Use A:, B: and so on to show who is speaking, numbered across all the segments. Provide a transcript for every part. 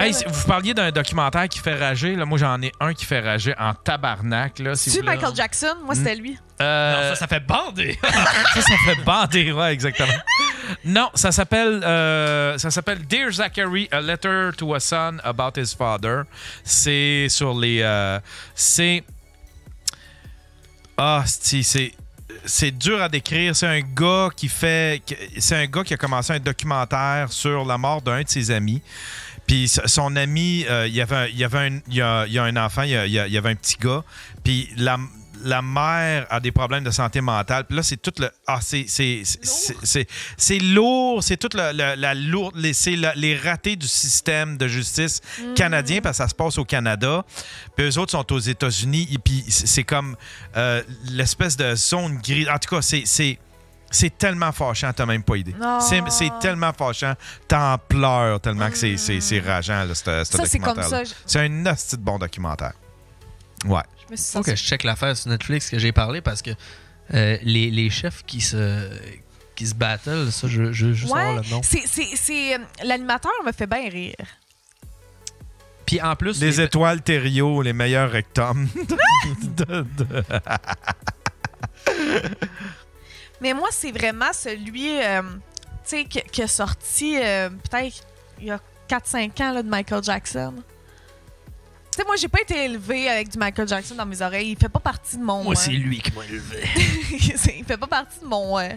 A: Hey, vous parliez d'un documentaire qui fait rager. Là, moi, j'en ai un qui fait rager en tabarnak. Là, si
B: C'est
A: vous
B: Michael Jackson? Moi, c'était lui.
C: Non, ça fait bander.
A: ça fait bander, ouais, exactement. Non, ça s'appelle Dear Zachary, A Letter to a Son About His Father. C'est sur les... c'est dur à décrire. C'est un gars qui a commencé un documentaire sur la mort d'un de ses amis. Puis son ami, il y a un enfant, il y avait un petit gars. Puis la mère a des problèmes de santé mentale. Puis là, c'est tout le... c'est lourd. C'est tout la lourde... les ratés du système de justice canadien, parce que ça se passe au Canada. Puis eux autres sont aux États-Unis. Et puis c'est comme l'espèce de zone grise. En tout cas, c'est tellement fâchant, t'as même pas idée. C'est tellement fâchant. T'en pleures tellement que c'est rageant, là, ce documentaire.
B: C'est comme ça.
A: C'est un hostie de bon documentaire. Ouais.
C: Faut que je check l'affaire sur Netflix que j'ai parlé parce que les chefs qui se battlent, ça, je juste savoir le nom.
B: L'animateur me fait bien rire.
C: Puis en plus...
A: Les étoiles Thériault, les meilleurs rectums.
B: Mais moi, c'est vraiment celui qui a sorti peut-être il y a 4-5 ans là, de Michael Jackson. Tu sais, moi, j'ai pas été élevée avec du Michael Jackson dans mes oreilles. Il fait pas partie de mon...
C: Moi, c'est lui qui m'a élevé.
B: Il fait pas partie de mon... je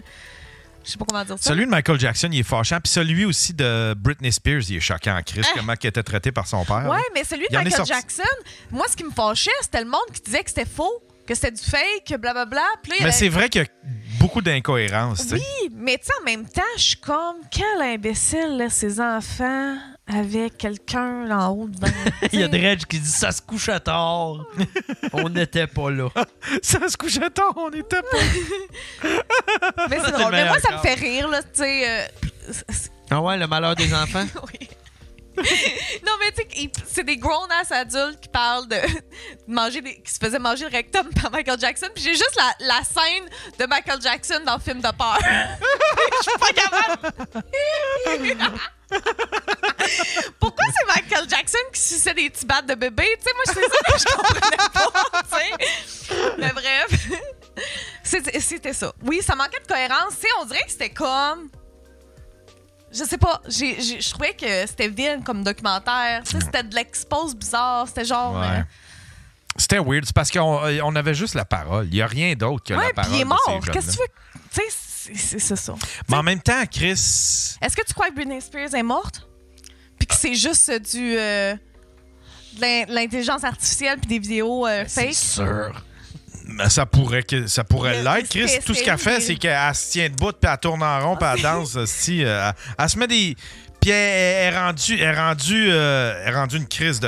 B: sais pas comment dire ça.
A: Celui de Michael Jackson, il est fâchant. Puis celui aussi de Britney Spears, il est choquant en Christ, comment il était traité par son père.
B: Ouais,
A: là.
B: mais celui de Michael Jackson, moi, ce qui me fâchait, c'était le monde qui disait que c'était faux, que c'était du fake, blablabla.
A: Mais c'est vrai qu'il y a beaucoup d'incohérences.
B: Oui, mais tu sais, en même temps, je suis comme, quel imbécile, là, ces enfants avec quelqu'un en haut de 20.
C: Il y a Dredge qui dit ça se couchait tard. On n'était pas là.
A: Ça se couchait tard, on n'était pas
B: là. Mais c'est drôle. Mais moi, ça me fait rire, là, tu sais.
C: Ah ouais, le malheur des enfants?
B: Oui. Non, mais tu sais, c'est des grown-ass adultes qui parlent de qui se faisaient manger le rectum par Michael Jackson. Puis j'ai juste la scène de Michael Jackson dans le film de peur. Je suis pas capable. Pourquoi c'est Michael Jackson qui suçait des petits battes de bébé? Tu sais, moi, c'est ça que je comprenais pas, tu sais. Mais bref, c'était ça. Oui, ça manquait de cohérence. Tu sais, on dirait que c'était comme... Je sais pas, je trouvais que c'était vide comme documentaire. Tu sais, c'était de l'expose bizarre. C'était genre...
A: Ouais. C'était weird. C'est parce qu'on avait juste la parole. Il n'y a rien d'autre que la parole.
B: Puis il est mort. Qu'est-ce que tu veux? Tu sais, c'est ça.
A: Mais en même temps, Chris...
B: Est-ce que tu crois que Britney Spears est morte? Puis que c'est juste de l'intelligence artificielle puis des vidéos fake?
A: C'est sûr. Mais ça pourrait l'être. Chris, tout ce qu'elle fait, c'est qu'elle se tient debout, puis elle tourne en rond, puis elle danse. Elle se met des... Puis elle est rendue une crise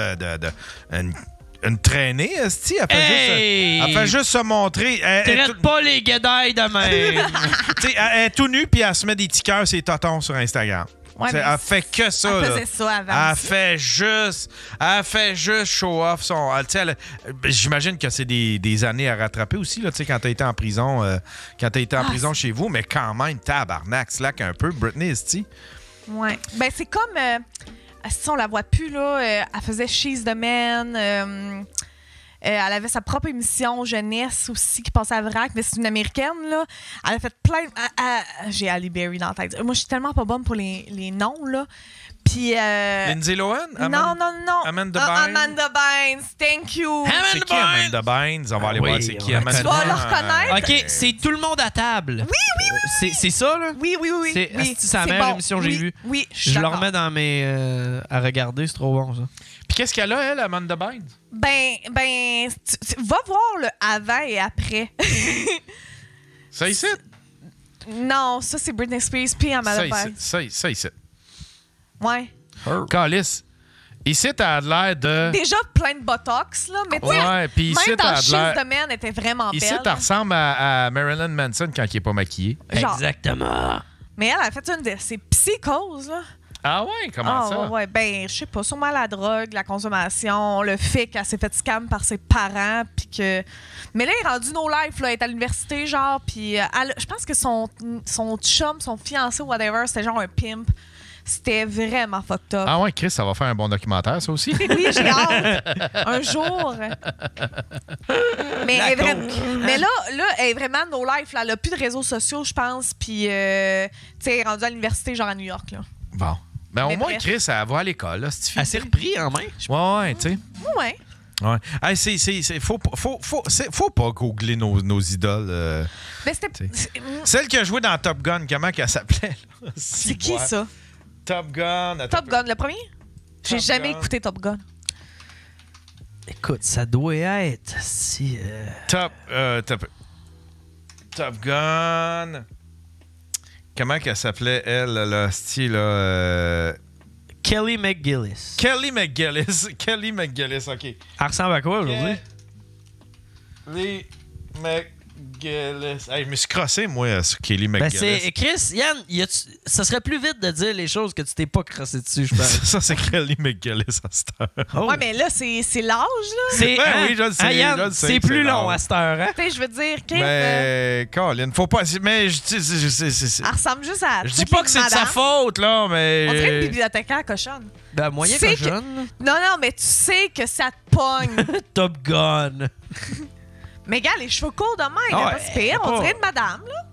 A: une traînée, esti. Elle fait juste se montrer.
C: Traite pas les guédailles de même.
A: Elle est tout nue, puis elle se met des petits cœurs sur les totons sur Instagram.
B: Ouais,
A: elle fait que ça.
B: Elle faisait ça avant.
A: Elle fait juste show off son. J'imagine que c'est des années à rattraper aussi, là, quand t'as été en prison, chez vous, mais quand même, tabarnak, slack un peu, Britney, esti.
B: Ouais. Ben, c'est comme. Si on la voit plus, là, elle faisait She's the Man. Elle avait sa propre émission jeunesse aussi qui passait à VRAC, mais c'est une américaine, là. Elle a fait plein... J'ai Ali Berry dans la tête. Moi, je suis tellement pas bonne pour les noms, là. Puis...
A: Lindsay Lohan?
B: Non.
A: Amanda Bynes?
B: Amanda Bynes, thank you.
A: C'est qui Amanda Bynes? On va aller voir c'est qui Amanda Bynes.
B: Tu vas le reconnaître.
C: OK, c'est Tout le monde à table.
B: Oui.
C: C'est ça, là?
B: Oui.
C: C'est la meilleure émission que j'ai vue.
B: Oui,
C: je le remets dans mes... à regarder, c'est trop bon, ça.
A: Puis qu'est-ce qu'elle a, elle, Amanda Bynes?
B: Ben, va voir le avant et après.
A: Ça ici?
B: Non, ça, c'est Britney Spears puis Amanda Bynes.
A: Ça ici.
B: Ouais.
A: Calice. Ici, t'as l'air de...
B: Déjà plein de botox, là. Mais tu sais, même dans She's the Man, elle était vraiment belle.
A: Ici, t'as ressemble à Marilyn Manson quand il est pas maquillé.
B: Genre.
C: Exactement.
B: Mais elle a fait une de ses psychoses, là.
A: Ah ouais? Comment ça?
B: Ouais. Ben, je sais pas. Sûrement la drogue, la consommation, le fait qu'elle s'est fait scam par ses parents, puis que... Mais là, elle est rendue no life, là. Elle est à l'université, genre, puis je pense que son chum, son fiancé ou whatever, c'était genre un pimp. C'était vraiment fucked up.
A: Ah ouais, Chris, ça va faire un bon documentaire, ça aussi.
B: Oui, j'ai hâte. Un jour. Mais, mais là, elle est vraiment no life. Là. Elle n'a plus de réseaux sociaux, je pense. Puis, tu sais, elle est rendue à l'université, genre à New York. Là.
A: Bon. Ben, au
B: Mais
A: moins,
B: bref.
A: Chris, elle va à l'école, là, cette fille.
C: Elle s'est repris en main.
A: Ouais, tu sais.
B: Ouais.
A: Ouais. Hey, faut pas googler nos idoles.
B: Mais c'était.
A: Celle qui a joué dans Top Gun, comment qu'elle s'appelait? Là?
B: C'est qui ça?
A: Top Gun. attends
B: Top Gun, le premier? J'ai
A: Top
B: jamais
A: Gun.
B: écouté Top Gun.
C: Écoute, ça doit être si.
A: Top Gun. Comment qu'elle s'appelait, elle, là, style, là?
C: Kelly McGillis.
A: Kelly McGillis. Kelly McGillis, OK.
C: Elle ressemble à quoi aujourd'hui?
A: Kelly McGillis. Hey, je me suis crossé, moi, sur Kelly
C: Ben
A: McGillis.
C: c'est Chris, Yann, ça serait plus vite de dire les choses que tu t'es pas crossé dessus, je pense.
A: Ça, c'est Kelly McGillis à cette heure.
C: Oh.
B: Ouais, mais là, c'est l'âge, là.
C: C'est
A: Ben oui, je le sais,
C: hein, Yann,
A: je le sais
C: c'est
A: que
C: plus
A: c'est
C: long
A: long.
C: à cette heure, hein?
B: Tu sais, je veux dire, Kev,
A: Mais, Colin, faut pas. Mais je
B: elle ressemble juste à.
A: dis
B: toutes
A: pas
B: les
A: que c'est de sa
B: madames.
A: faute, là, mais.
B: On dirait une bibliothécaire cochonne.
C: Ben moyen
B: sais
C: que jeune.
B: Non, non, mais tu sais que ça te pogne.
C: Top Gun.
B: Mais gars, les cheveux courts de même,
C: Ah
B: pas
C: ouais,
B: si pire. On
C: pas-
B: dirait une madame, là.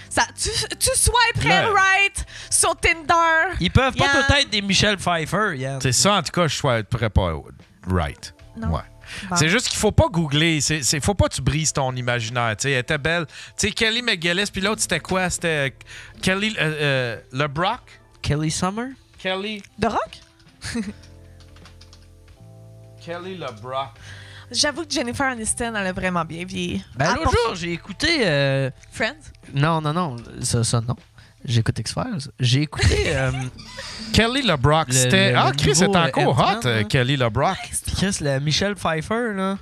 B: Ça, tu swipes
A: Là.
B: right sur Tinder.
C: Ils peuvent pas
B: Yann.
C: tout être des Michel Pfeiffer, Yann.
A: C'est ça, en tout cas, je souhaiterais pas right.
B: Non.
A: Ouais.
B: Bon.
A: C'est juste qu'il faut pas googler. Faut pas que tu brises ton imaginaire. Tu sais, elle était belle. Tu sais, Kelly McGillis, puis l'autre, c'était quoi? C'était Kelly LeBrock?
C: Kelly Summer?
A: Kelly
B: De rock?
A: LeBrock.
B: J'avoue que Jennifer Aniston, elle a vraiment bien vieilli.
C: Ben
B: Ah,
C: l'autre
B: pour-
C: jour, j'ai écouté...
B: Friends?
C: Non, ça non. J'écoute X-Files. J'ai écouté...
A: Kelly LeBrock, c'était...
C: le
A: Ah, Chris, c'est
C: nouveau,
A: encore
C: Ant-Man,
A: hot,
C: hein.
A: Kelly LeBrock.
C: Chris, le Michel Pfeiffer, là.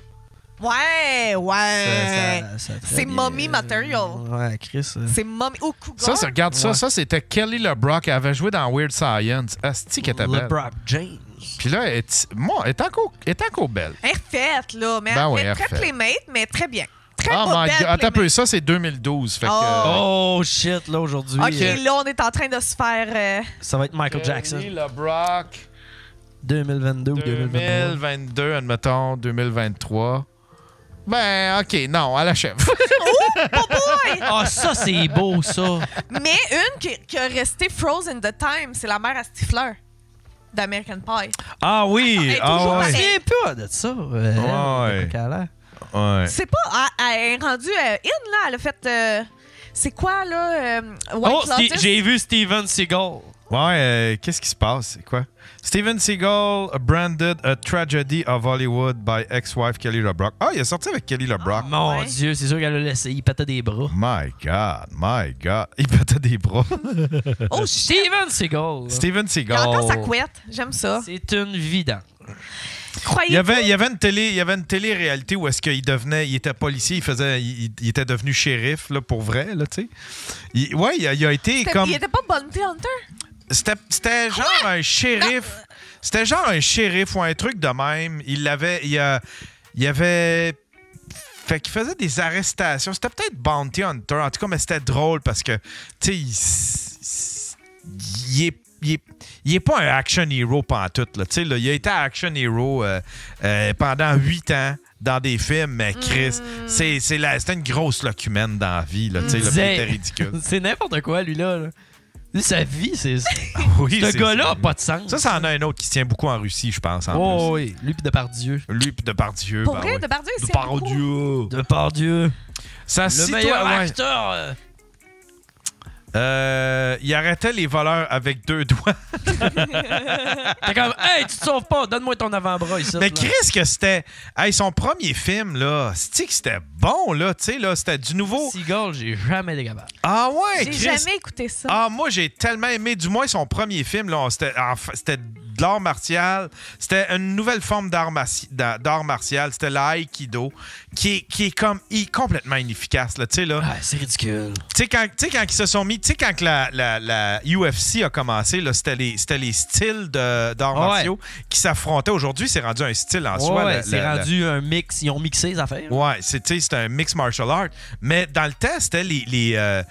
B: Ouais, ouais.
C: Ça très
B: C'est
C: bien.
B: mommy material.
C: Ouais, Chris.
B: C'est mommy. Oh, cougar.
A: Ça, regarde ça.
C: Ouais.
A: Ça, c'était Kelly LeBrock. Elle avait joué dans Weird Science. Asti qu'elle était belle.
C: LeBron James.
A: Puis là, elle est encore belle.
B: Elle est refaite, là. Mais
A: Ben oui,
B: elle
A: elle
B: est très
A: est refaite.
B: playmate, mais très bien. Très
A: Oh
B: pas
A: my
B: belle
A: God. Attends un peu.
B: playmate.
A: Ça, c'est 2012. Fait que...
B: Oh.
C: Oh shit, là, aujourd'hui.
B: OK, là, on est en train de se faire...
C: Ça va être Michael Jackson.
A: Kelly LeBrock.
C: 2022 ou 2023.
A: 2022, admettons, 2023. Ben, OK, non, elle achève.
C: Ah, ça, c'est beau, ça.
B: Mais une qui a resté frozen the time, c'est la mère à Stifler d'American Pie.
A: Ah oui!
B: Elle est
A: Ah
B: toujours
A: ouais.
B: pareille.
C: Je sais pas de ça.
A: Ouais.
C: Qu'elle a l'air.
A: Ouais.
B: C'est pas... Elle est rendue in, là. Elle a fait... c'est quoi, là? White
C: Oh,
B: Lotus?
C: j'ai vu Steven Seagal.
A: Ouais, qu'est-ce qui se passe? C'est quoi? Steven Seagal branded a tragedy of Hollywood by ex-wife Kelly LeBrock. Ah, il est sorti avec Kelly LeBrock.
C: Mon
B: Ouais.
C: Dieu, c'est sûr qu'elle l'a laissé. Il pétait des bras.
A: My God. Il pétait des bras.
B: Oh, shit!
C: Steven Seagal. là.
A: Steven
B: Il
A: Seagal.
B: a encore sa couette. J'aime ça.
C: C'est une vidange.
B: Croyez
A: Il y avait une télé-réalité où est-ce il était policier, il était devenu shérif là, pour vrai, là, tu sais. Il a été comme...
B: Il était pas Bounty Hunter?
A: C'était genre un shérif. C'était genre un shérif ou un truc de même. Il avait... Fait qu'il faisait des arrestations. C'était peut-être Bounty Hunter. En tout cas, mais c'était drôle parce que, tu sais, il est pas un action hero pantoute, là. Tu sais, là, il a été action hero pendant 8 ans dans des films, mais Chris, c'était une grosse locumène dans la vie, là. Tu sais, là, puis il était ridicule.
C: C'est n'importe quoi, lui-là. Là. Lui, sa vie, c'est...
A: Oui,
C: Ce
A: c'est-
C: gars-là n'a pas de sens.
A: Ça en a un autre qui se tient beaucoup en Russie, je pense, en
C: Oh
A: plus.
C: oui, lui puis Depardieu.
A: Lui puis Depardieu.
B: Pour
A: ben
B: vrai,
A: oui.
B: Depardieu, c'est
A: Depardieu.
C: Depardieu.
A: Ça,
C: Le
A: si
C: meilleur
A: toi, ouais.
C: acteur.
A: Il arrêtait les voleurs avec 2 doigts.
C: T'es comme, hey, tu te sauves pas, donne-moi ton avant-bras ici.
A: Mais
C: là.
A: Chris, que c'était... Hey, son premier film, là, c'est-tu que c'était bon, là, tu sais, là, c'était du nouveau...
C: Seagal, j'ai jamais été capable.
A: Ah ouais,
B: J'ai
A: Chris.
B: jamais écouté ça.
A: Ah, moi, j'ai tellement aimé, du moins, son premier film, là, c'était de l'art martial. C'était une nouvelle forme d'art martial. C'était l'aïkido, qui est comme complètement inefficace. Là, là.
C: C'est ridicule.
A: Tu sais, quand ils se sont mis... Tu sais, quand la UFC a commencé, là, c'était les styles d'arts martiaux qui s'affrontaient. Aujourd'hui, c'est rendu un style en soi.
C: C'est rendu un mix. Ils ont mixé les affaires.
A: Ouais, c'était un mix martial art. Mais dans le temps, c'était les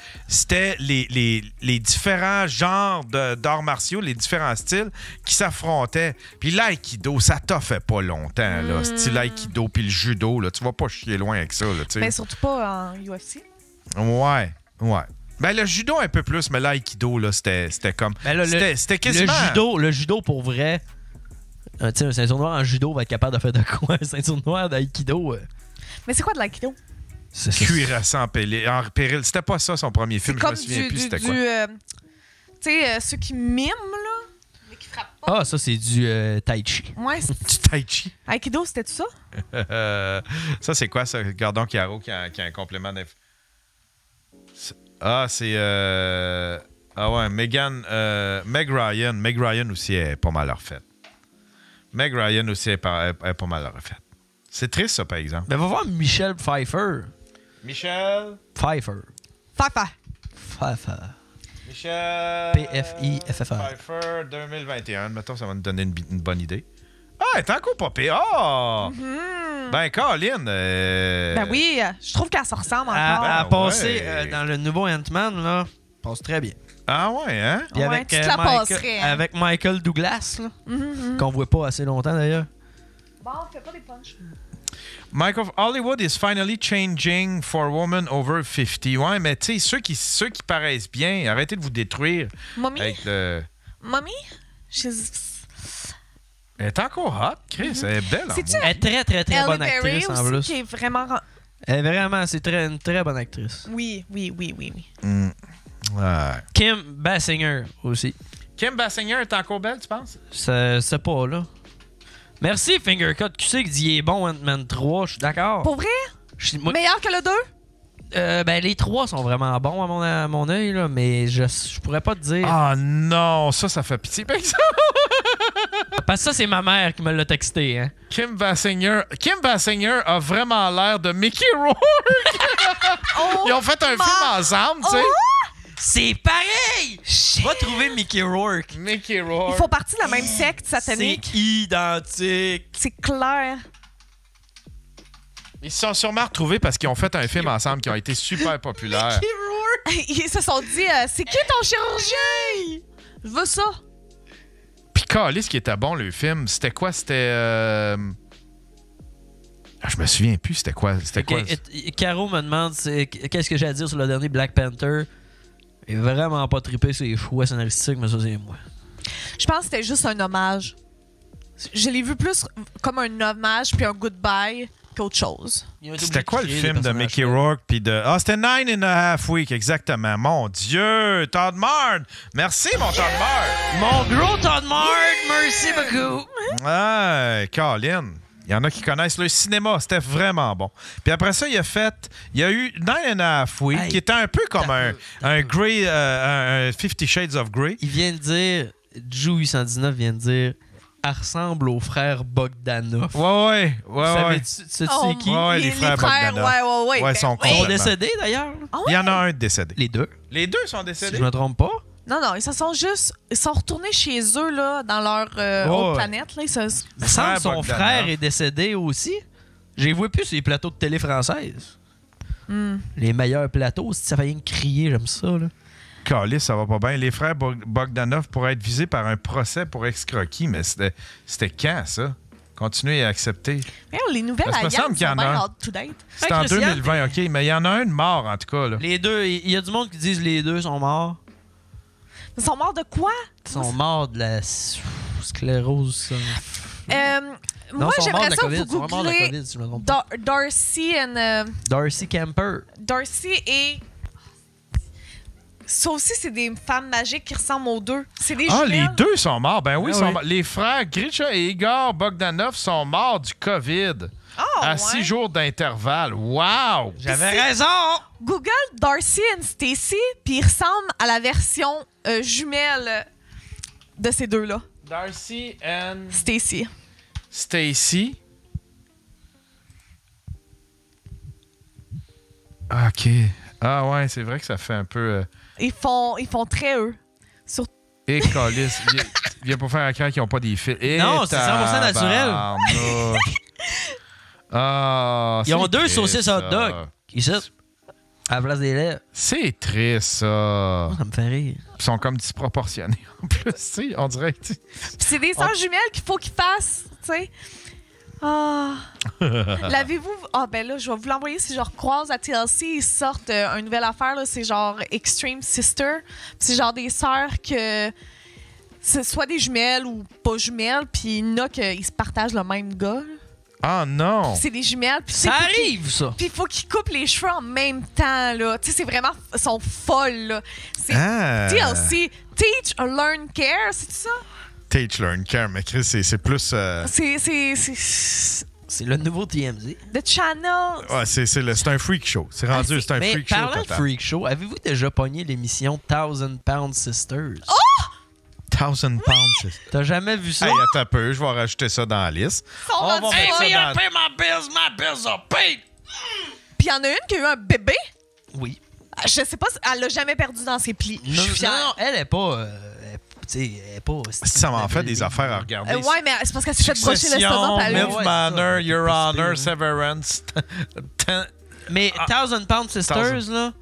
A: différents genres d'arts martiaux, les différents styles qui s'affrontaient. Puis l'aïkido, ça t'a fait pas longtemps, là. Style l'aïkido puis le judo, là. Tu vas pas chier loin avec ça, là, tu sais.
B: Mais surtout pas en UFC.
A: Ouais. Ben, le judo un peu plus, mais l'aïkido, là, c'était comme...
C: Ben là,
A: c'était quasiment...
C: Le judo, pour vrai... un ceinture noire en judo va être capable de faire de quoi? Un ceinture noire d'aïkido...
B: Mais c'est quoi de l'aïkido?
A: Cuirassé en péril. C'était pas ça, son premier film. Je me souviens plus c'était quoi.
B: Tu sais, ceux qui miment, là, mais qui frappent pas.
C: Ah, ça, c'est du tai chi.
B: Ouais,
A: Du tai chi.
B: Aikido, c'était tout ça?
A: Ça, c'est quoi, ça? Gardon Caro qui a un complément d'info. Ah, c'est... Ah ouais, Meg Ryan. Meg Ryan aussi est pas mal refaite. Meg Ryan aussi est pas mal refaite. C'est triste, ça, par exemple.
C: Mais va voir Michelle Pfeiffer.
A: Michelle...
C: Pfeiffer. P-F-I-F-F-R.
A: Pfeiffer 2021. Mettons, ça va nous donner une bonne idée. Ah, elle est encore pas pire. Ah! Ben, Colin...
B: Ben oui, je trouve qu'elle se ressemble encore.
C: À passer
A: ouais.
C: dans le nouveau Ant-Man, là, passe très bien.
A: Ah ouais, hein?
C: Puis
B: Ouais, tu te la passerais, hein?
C: avec Michael Douglas, là, qu'on voit pas assez longtemps, d'ailleurs.
B: Bon, fais pas des punchs.
A: Michael, Hollywood is finally changing for women over 50. Ouais, mais tu sais, ceux qui paraissent bien, arrêtez de vous détruire.
B: Mommy?
A: Avec le...
B: Mommy?
A: Elle est encore hot, Chris. Elle est belle.
B: C'est-tu
C: Elle est très, très, très bonne
B: Halle Berry
C: actrice, en
B: aussi,
C: plus.
B: qui est vraiment...
C: Elle est vraiment, c'est une très bonne actrice.
B: Oui.
A: Ouais.
C: Kim Basinger aussi.
A: Kim Basinger est encore belle, tu penses?
C: C'est pas, là. Merci, Fingercut. Tu sais qu'il est bon, Ant-Man 3, je suis d'accord.
B: Pour vrai? Meilleur que le 2?
C: Ben, les trois sont vraiment bons à mon œil, là, mais je pourrais pas te dire.
A: Ah non, ça fait pitié, par exemple.
C: Parce que ça, c'est ma mère qui me l'a texté. Hein.
A: Kim Basinger a vraiment l'air de Mickey Rourke. Ils ont fait un film ensemble, tu sais.
C: C'est pareil! Va trouver Mickey Rourke.
A: Mickey Rourke.
B: Ils font partie de la même secte satanique.
C: C'est identique.
B: C'est clair.
A: Ils se sont sûrement retrouvés parce qu'ils ont fait un film ensemble qui a été super populaire.
C: Mickey Rourke!
B: Ils se sont dit, c'est qui ton chirurgien? Je veux ça.
A: Puis Callis, qui était bon, le film, c'était quoi? C'était... Je me souviens plus, c'était quoi?
C: Caro me demande qu'est-ce que j'ai à dire sur le dernier Black Panther. Il est vraiment pas trippé sur les choix scénaristiques, mais ça, c'est moi.
B: Je pense que c'était juste un hommage. Je l'ai vu plus comme un hommage puis un goodbye qu'autre chose.
A: C'était quoi le film de Mickey Rourke puis de... Ah, c'était 9.5 Weeks, exactement. Mon Dieu, Todd Mard. Merci, mon Todd Mard.
C: Mon gros Todd Mard, merci beaucoup.
A: Ah, Colin. Il y en a qui connaissent le cinéma. C'était vraiment bon. Puis après ça, il y a eu 9.5 Weeks, qui était un peu comme un Grey, un 50 Shades of Grey.
C: Il vient de dire, Jou 819 vient de dire, elle ressemble aux frères Bogdanov.
A: Ouais.
C: Tu sais qui?
A: Ouais, les frères Bogdanov.
B: Ouais,
A: Ouais, ils sont
C: Ils sont décédés, d'ailleurs.
A: Il y en a un décédé.
C: Les deux.
A: Les deux sont
C: Si
A: décédés?
C: je me trompe pas.
B: Non, ils sont retournés chez eux, là, dans leur autre planète. Là.
C: Il me semble que son frère est décédé aussi. J'ai vu plus sur les plateaux de télé françaises. Les meilleurs plateaux, si ça fait rien que crier, j'aime ça. Là.
A: Calisse, ça va pas bien. Les frères Bogdanov pourraient être visés par un procès pour escroquerie, mais c'était quand, ça? Continuez à accepter.
B: Les nouvelles
A: Parce que me
B: alliances
A: semble qu'il y en
B: sont
A: a
B: bien
A: un.
B: out-to-date.
A: C'est en 2020, OK, mais il y en a un de mort, en tout cas. Là.
C: Les deux, il y a du monde qui disent les deux sont morts.
B: Ils sont morts de quoi?
C: Ils sont morts de la sclérose.
B: Moi, j'aimerais ça vous
C: sont morts de la
B: googler
C: COVID, si je me trompe pas.
B: Darcy
C: Camper.
B: Darcy et... Ça aussi, c'est des femmes magiques qui ressemblent aux deux. C'est des jumelles.
A: Les deux sont morts. Ben oui,
C: Ah
A: ils sont
C: oui.
A: morts. Les frères Grisha et Igor Bogdanov sont morts du COVID. À 6 jours d'intervalle. Wow!
C: J'avais raison!
B: Google Darcy et Stacy, puis ils ressemblent à la version jumelle de ces deux-là.
A: Darcy and
B: Stacy.
A: OK. Ah ouais, c'est vrai que ça fait un peu...
B: Ils font très eux. Surtout.
A: Et Colis, viens pour faire un crack qui n'ont pas des fils.
C: Non, c'est 100% naturel. Ils ont 2 saucisses hot dog. Ici, à la place des lèvres.
A: C'est triste, ça.
C: Ça me fait rire.
A: Ils sont comme disproportionnés. En plus, tu sais, on dirait que...
B: Puis c'est des sœurs jumelles qu'il faut qu'ils fassent, tu sais. Ah. L'avez-vous... Ah, ben là, je vais vous l'envoyer si je recroise à TLC. Ils sortent une nouvelle affaire, là. C'est genre Extreme Sister. Puis c'est genre des sœurs que... C'est soit des jumelles ou pas jumelles. Puis il y en a qu'ils se partagent le même gars, là.
A: Ah non!
B: C'est des jumelles. Puis
C: ça arrive, ça!
B: Puis il faut qu'ils coupent les cheveux en même temps, là. Tu sais, c'est vraiment... Ils sont folles, là. C'est TLC. Teach, Learn, Care, c'est ça?
A: Teach, Learn, Care, mais Chris, c'est plus...
C: C'est le nouveau TMZ.
B: The Channel.
A: Ouais, c'est un freak show. C'est rendu, c'est un freak show.
C: Mais parlant de freak show, avez-vous déjà pogné l'émission 1000 Pound Sisters?
B: Oh!
A: 1000 Pounds.
C: T'as jamais vu ça?
A: Hey, attends un peu, je vais rajouter ça dans la liste.
C: On va faire ça dans... my bills are paid!
B: Puis il y en a une qui a eu un bébé.
C: Oui.
B: Je sais pas, elle l'a jamais perdu dans ses plis. Je suis fière.
C: Non, elle est pas... elle est pas...
A: Ça m'en fait des affaires à regarder.
B: Ouais, mais c'est parce qu'elle s'est fait brocher l'estomac.
A: Milf Manor, Your Honor, Severance.
C: Mais 1000 Pound Sisters, là,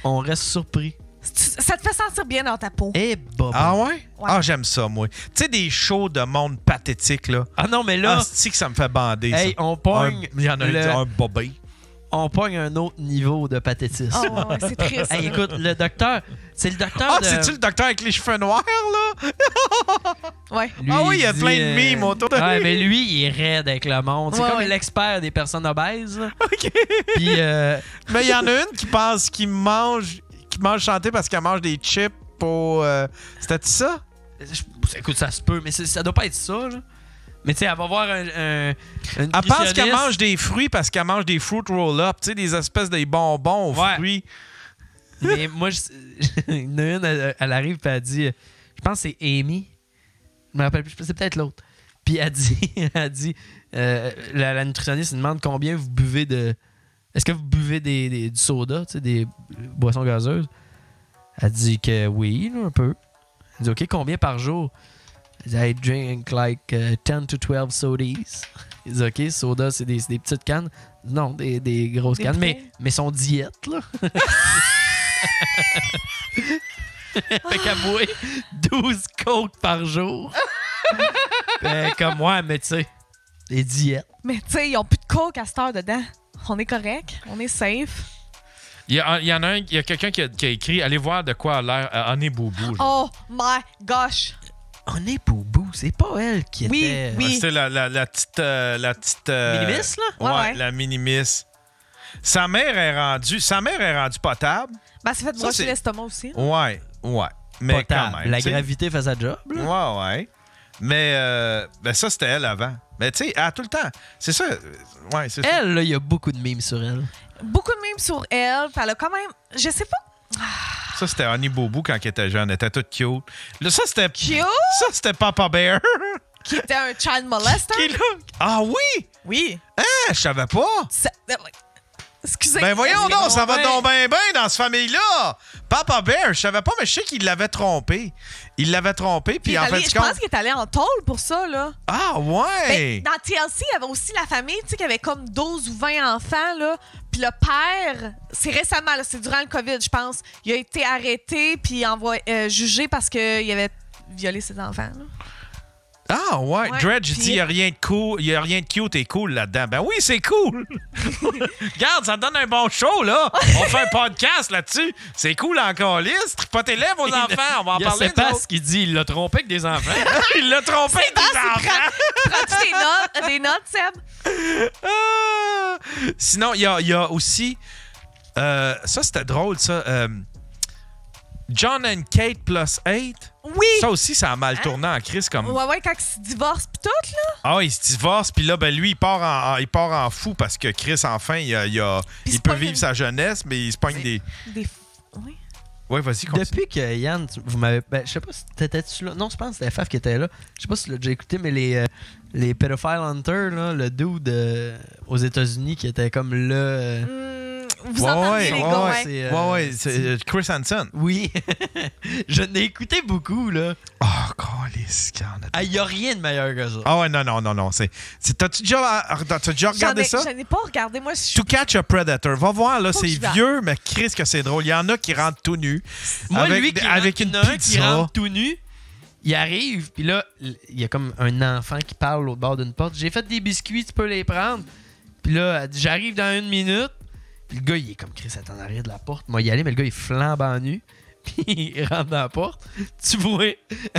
C: on reste surpris.
B: Ça te fait sentir bien dans ta peau.
C: Eh, Bob.
A: Ah ouais? Ah, j'aime ça, moi. Tu sais, des shows de monde pathétique, là.
C: Ah non, mais là...
A: Ah, c'est que ça me fait bander,
C: hey,
A: ça.
C: on pogne...
A: Il y en a un bobé.
C: On pogne un autre niveau de pathétisme.
B: Oh, ouais, c'est triste.
C: Hey, écoute, le docteur... C'est le docteur
A: Ah, c'est-tu le docteur avec les cheveux noirs, là?
B: Ouais.
C: Lui,
A: ah oui, il y a plein de mimes autour de lui.
C: Ouais, mais lui, il est raide avec le monde. C'est comme l'expert des personnes obèses. Là.
A: OK.
C: Puis...
A: Mais il y en a une qui pense qu'il mange chanter parce qu'elle mange des chips pour... C'était ça?
C: Écoute, ça se peut, mais ça doit pas être ça, là. Mais tu sais, elle va voir une
A: Elle pense qu'elle mange des fruits parce qu'elle mange des fruit roll-up, tu sais, des espèces de bonbons aux fruits.
C: Mais moi, une, elle arrive et elle dit... Je pense que c'est Amy. Je me rappelle plus, c'est peut-être l'autre. Puis elle dit... la nutritionniste demande combien vous buvez de... Est-ce que vous buvez du soda, tu sais, des boissons gazeuses? Elle dit que oui, là, un peu. Elle dit, OK, combien par jour? Elle dit, I drink like 10 to 12 sodas. Elle dit, OK, soda, c'est des petites cannes. Non, des grosses cannes, mais son diète, là. Fait qu'elle boit 12 coke par jour. Comme moi, mais tu sais, des diètes.
B: Mais tu sais, ils ont plus de coke à cette heure dedans. On est correct, on est safe.
A: Il y en a un, il y a quelqu'un qui a écrit, allez voir de quoi a l'air Honey Boubou.
B: Oh my gosh!
C: Honey Boubou, c'est pas elle qui était...
B: Oui.
A: C'était la petite...
C: Minimis,
A: là? Ouais, la Minimis. Sa mère est rendue potable.
B: Ben, c'est fait brocher l'estomac aussi.
A: Ouais. Mais
C: potable.
A: quand même.
C: La gravité fait sa job, là.
A: Ouais. Mais ça, c'était elle avant. Mais tu sais, tout le temps. C'est ça. Ouais, c'est ça.
C: Elle, là, il y a beaucoup de mimes sur elle.
B: Beaucoup de mimes sur elle. Elle a quand même... Je sais pas.
A: Ça, c'était Honey Boubou quand elle était jeune. Elle était toute cute. Là, ça, c'était...
B: Cute?
A: Ça, c'était Papa Bear.
B: Qui était un child molester.
A: Ah oui?
B: Oui.
A: Hein? Je savais pas.
B: Excusez.
A: Ben voyons donc, ça va donc bien dans cette famille-là. Papa Bear, je savais pas, mais je sais qu'il l'avait trompé. Il l'avait trompé, puis en fait,
B: je pense qu'il est allé en tôle pour ça, là.
A: Ah, ouais!
B: Ben, dans TLC, il y avait aussi la famille, tu sais, qui avait comme 12 ou 20 enfants, là. Puis le père, c'est récemment, là, c'est durant le COVID, je pense, il a été arrêté puis jugé parce qu'il avait violé ses enfants, là.
A: Ah, ouais. Dredge dit, il n'y a rien de cool, il y a rien de cute et cool là-dedans. Ben oui, c'est cool. Regarde, ça donne un bon show, là. On fait un podcast là-dessus. C'est cool encore, liste. Tripotez-les, vos enfants. On va en parler.
C: C'est pas ce qu'il dit. Il l'a trompé avec des enfants.
A: Il l'a trompé avec des enfants.
B: Prends-tu des notes, Seb?
A: Sinon, il y a aussi... ça, c'était drôle, ça. John and Kate plus 8.
B: Oui!
A: Ça aussi, ça a mal tourné en crise comme...
B: Ouais, quand ils se divorcent pis tout, là.
A: Ah, il se divorce, puis là, ben lui, il part en fou parce que Chris, enfin, il peut vivre sa jeunesse, mais il se pogne des...
B: Oui.
A: Ouais, vas-y, continue.
C: Depuis que Yann, vous m'avez. Ben, je sais pas si t'étais-tu là. Non, je pense que c'était Faf qui était là. Je sais pas si tu l'as déjà écouté, mais les Pedophile Hunters, là, le dude aux États-Unis qui était comme
B: Vous entendez les gars, ouais.
A: C'est Chris Hansen.
C: Oui. Je l'ai écouté beaucoup, là.
A: Oh, câlisse,
C: Ah, y a rien de meilleur que ça.
A: Ah ouais, non. T'as-tu déjà regardé ça?
B: J'en ai pas regardé. Moi, je
A: To Catch a Predator. Va voir, là,
B: Faut
A: c'est
B: que je vais.
A: vieux, mais Chris que c'est drôle. Il y en a qui rentrent tout nus.
C: Moi,
A: avec,
C: lui,
A: avec une
C: qui rentre
A: pizza.
C: tout nu, il arrive, puis là, il y a comme un enfant qui parle au bord d'une porte. J'ai fait des biscuits, tu peux les prendre. Puis là, elle dit, j'arrive dans 1 minute. Puis le gars, il est comme Chris, est en arrière de la porte. Moi, il y allait, mais le gars, il flambe en nu. Puis il rentre dans la porte. Tu vois,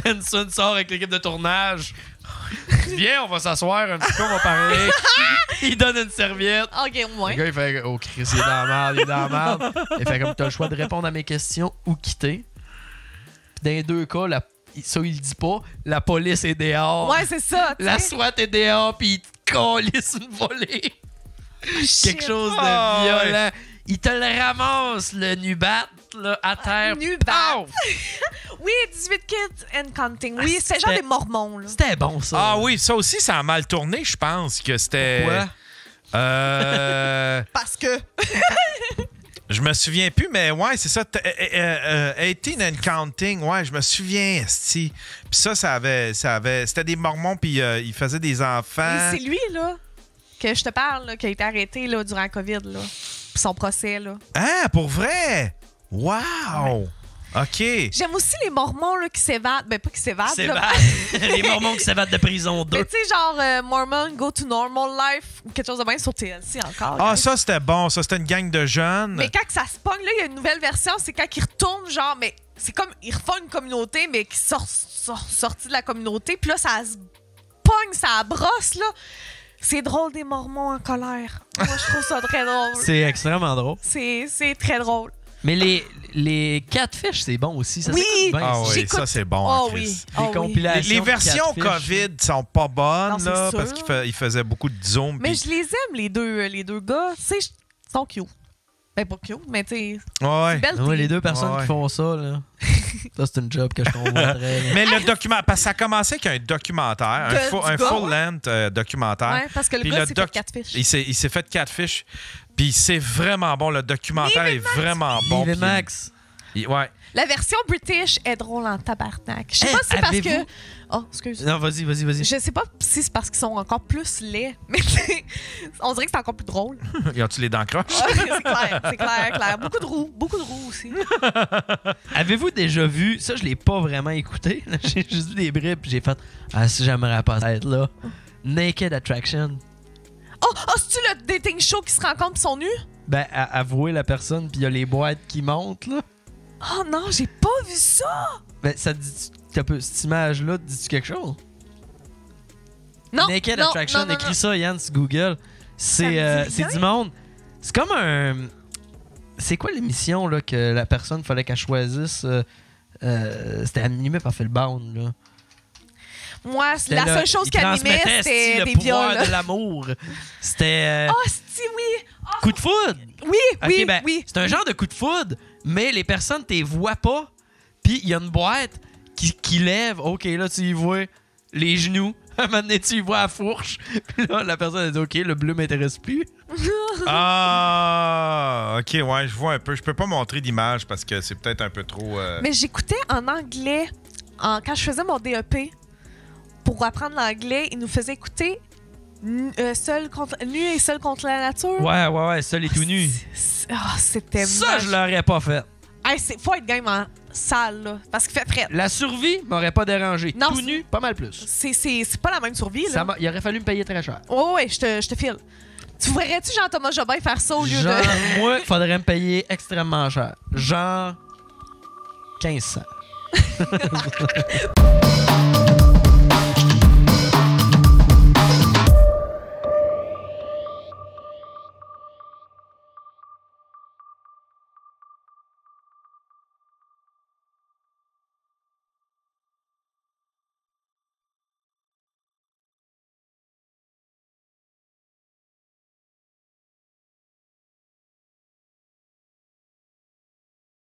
C: Hanson sort avec l'équipe de tournage. Viens, on va s'asseoir un petit peu, on va parler. Il donne une serviette.
B: OK, au moins.
C: Le gars, il fait oh Chris, il est dans la merde. Il fait comme t'as le choix de répondre à mes questions ou quitter. Puis dans les deux cas, ça, il le dit pas. La police est dehors.
B: Ouais, c'est ça. tu
C: La
B: sais.
C: SWAT est dehors, puis il te calisse une volée. Quelque chose de
A: Ah,
C: violent. Il te le ramasse, le nubat, là, à terre.
B: Nubat.
C: Pow!
B: Oui, 18 kids and counting. Oui,
C: Ah,
B: c'était genre
C: c'était-
B: des mormons, là.
C: C'était bon, ça.
A: Ah oui, ça aussi, ça a mal tourné, je pense que c'était...
C: Pourquoi?
B: Parce que.
A: Je me souviens plus, mais ouais, c'est ça. 18 and counting, ouais, je me souviens, esti. Puis ça avait... C'était des mormons, puis ils faisaient des enfants.
B: Et c'est lui, là, que je te parle, là, qui a été arrêté là, durant la COVID, là. Puis son procès, là.
A: Ah, pour vrai? Wow! OK.
B: J'aime aussi les mormons, là, qui s'évadent. Ben, pas qui s'évadent,
C: C'est
B: là.
C: Les mormons qui s'évadent de prison 2.
B: Mais tu sais, genre Mormon Go to Normal Life ou quelque chose de même sur TLC encore.
A: Ah,
B: guys.
A: ça, c'était bon. Ça, c'était une gang de jeunes.
B: Mais quand que ça se pogne, là, il y a une nouvelle version, c'est quand ils retournent, genre, mais c'est comme, ils refont une communauté, mais qui sortis de la communauté, puis là, ça se pogne, ça brosse, là. C'est drôle des Mormons en colère. Moi, je trouve ça très drôle.
C: C'est extrêmement drôle.
B: C'est très drôle.
C: Mais les Catfish, c'est bon aussi. Ça
B: Oui!
C: s'écoute bien,
A: Ah
C: ça.
A: oui,
B: J'écoute-
A: ça, c'est bon,
B: Oh
A: Chris.
B: oui.
C: Les
B: Oh oui.
C: compilations.
A: Les
C: de
A: versions
C: Catfish.
A: COVID sont pas bonnes,
B: Non, c'est
A: là,
B: sûr.
A: parce qu'ils faisaient beaucoup de zoom.
B: Mais
A: puis-
B: je les aime, les deux gars. Tu sais, ils sont cute. Ben, pas cute, mais tu sais,
A: Ouais.
B: belle
C: Ouais,
B: fille.
C: les deux personnes
A: Ouais.
C: qui font ça, là. Ça, c'est une job que je comprendrais. là.
A: Mais le documentaire, parce que ça a commencé avec un documentaire,
B: Du
A: un
B: gars,
A: full-length documentaire.
B: Ouais, parce que le
A: Puis
B: gars,
A: le
B: c'est
A: doc-
B: fait catfish.
A: Il s'est fait catfish, puis c'est vraiment bon. Le documentaire est vraiment bon.
C: Liv et
A: puis
C: Max.
A: ouais.
B: La version British est drôle en tabarnak. Je sais
C: Hey,
B: pas si c'est parce
C: avez-vous-
B: que... Oh, excuse.
C: Non, vas-y.
B: Je sais pas si c'est parce qu'ils sont encore plus laids, mais t'sais, on dirait que c'est encore plus drôle.
A: Y a-tu les dents croches?
B: C'est clair. Beaucoup de roux aussi.
C: Avez-vous déjà vu, ça je l'ai pas vraiment écouté, là, j'ai juste vu des bribes puis j'ai fait ah si j'aimerais pas être là. Naked Attraction.
B: Oh, c'est-tu le dating show qui se rencontrent pis sont nus?
C: Ben avouer la personne puis il y a les boîtes qui montent là.
B: Oh non, j'ai pas vu ça!
C: Ben ça te dit cette image là te dis-tu quelque chose?
B: Non,
C: Naked
B: non,
C: Attraction,
B: non.
C: écris ça Yann sur Google.
B: Ça me dit
C: C'est
B: rien.
C: du monde. C'est comme un c'est quoi l'émission là que la personne fallait qu'elle choisisse c'était animé par Phil Bound là.
B: Moi,
C: C'était
B: la
C: là,
B: seule chose
C: il
B: qu'il animait,
C: transmettait,
B: c'était
C: le
B: des
C: pouvoir
B: viols.
C: de l'amour. C'était
B: Oh, c'est oui!
C: coup de foudre.
B: Oui,
C: Ok,
B: oui,
C: ben,
B: oui.
C: c'est un genre de coup de foudre, mais les personnes ne voient pas. Puis il y a une boîte qui lève. OK, là, tu y vois les genoux. À un moment donné, tu y vois la fourche. Puis là, la personne a dit OK, le bleu m'intéresse plus.
A: Ah, OK, ouais, je vois un peu. Je peux pas montrer d'image parce que c'est peut-être un peu trop...
B: Mais j'écoutais en anglais, quand je faisais mon DEP, pour apprendre l'anglais, ils nous faisaient écouter Nu et seul contre la nature.
C: Ouais, seul et tout nu.
B: C'était
C: Ça, je l'aurais pas fait.
B: Hey, faut être game en salle, là, parce qu'il fait frais.
C: La survie m'aurait pas dérangé.
B: Non,
C: Tout
B: c'est-
C: nu, pas mal plus.
B: C'est pas la même survie, là.
C: Il aurait fallu me payer très cher.
B: Oh, ouais, je te file. Tu verrais-tu Jean-Thomas Jobin faire ça au lieu
C: Genre,
B: de...
C: moi, faudrait me payer extrêmement cher. Genre 1500.